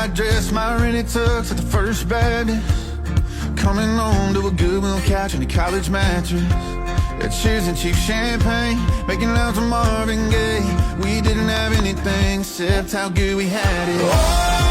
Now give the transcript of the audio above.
white dress, my rented tux at the First Baptist. Coming home to a Goodwill couch and a college mattress. Cheers and cheap champagne, making love to Marvin Gaye. We didn't have anything except how good we had it. Oh,